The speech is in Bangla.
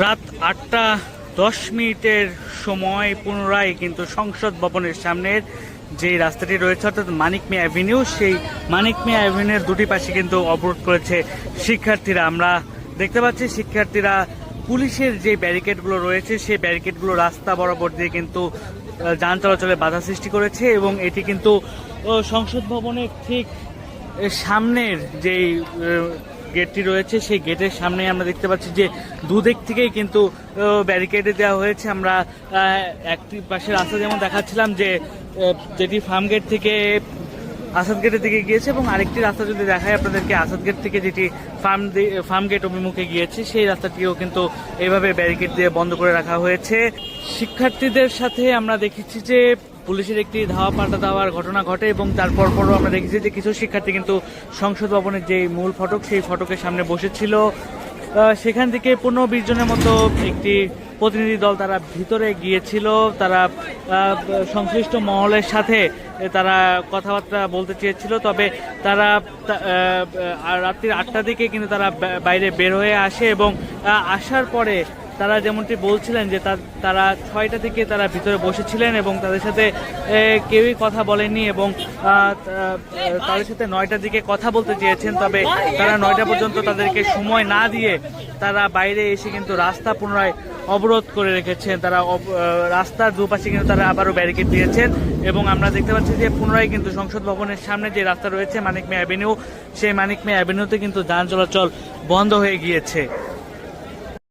রাত 8টা 10 মিনিটের সময় পুনরায় কিন্তু সংসদ ভবনের সামনের যে রাস্তাটি রয়েছে অর্থাৎ মানিক মিয়া অ্যাভিনিউ, সেই মানিক মিয়া অ্যাভিনিউর দুটি পাশে কিন্তু অবরোধ করেছে শিক্ষার্থীরা। আমরা দেখতে পাচ্ছি শিক্ষার্থীরা পুলিশের যে ব্যারিকেডগুলো রয়েছে সেই ব্যারিকেডগুলো রাস্তা বরাবর দিয়ে কিন্তু যান চলাচলে বাধা সৃষ্টি করেছে এবং এটি কিন্তু সংসদ ভবনের ঠিক সামনের যেই গেটটি রয়েছে সেই গেটের সামনে আমরা দেখতে পাচ্ছি যে দুদিক থেকেই কিন্তু ব্যারিকেডে দেওয়া হয়েছে। আমরা একটি পাশে রাস্তা যেমন দেখাচ্ছিলাম যে যেটি ফার্ম গেট থেকে আসাদ গেটের দিকে গিয়েছে এবং আরেকটি রাস্তা যদি দেখায় আপনাদেরকে আসাদ গেট থেকে যেটি ফার্ম গেট অভিমুখে গিয়েছে সেই রাস্তাটিও কিন্তু এইভাবে ব্যারিকেড দিয়ে বন্ধ করে রাখা হয়েছে। শিক্ষার্থীদের সাথে আমরা দেখেছি যে পুলিশের একটি ধাওয়া পাল্টা দেওয়ার ঘটনা ঘটে এবং তারপর পরও আমরা দেখেছি যে কিছু শিক্ষার্থী কিন্তু সংসদ ভবনের যে মূল ফটক সেই ফটকের সামনে বসেছিল। সেখান থেকে 15-20 জনের মতো একটি প্রতিনিধি দল তারা ভিতরে গিয়েছিল। তারা সংশ্লিষ্ট মহলের সাথে তারা কথাবার্তা বলতে চেয়েছিল, তবে তারা রাত্রির 8টার দিকে কিন্তু তারা বাইরে বের হয়ে আসে এবং আসার পরে তারা যেমনটি বলছিলেন যে তারা 6টা থেকে তারা ভিতরে বসেছিলেন এবং তাদের সাথে কেউই কথা বলেনি এবং তাদের সাথে 9টার দিকে কথা বলতে চেয়েছেন, তবে তারা 9টা পর্যন্ত তাদেরকে সময় না দিয়ে তারা বাইরে এসে কিন্তু রাস্তা পুনরায় অবরোধ করে রেখেছেন। তারা রাস্তার দুপাশে কিন্তু তারা আবারও ব্যারিকেড দিয়েছেন এবং আমরা দেখতে পাচ্ছি যে পুনরায় কিন্তু সংসদ ভবনের সামনে যে রাস্তা রয়েছে মানিক মিয়া অ্যাভিনিউ, সেই মানিক মিয়া অ্যাভিনিউতে কিন্তু যান চলাচল বন্ধ হয়ে গিয়েছে।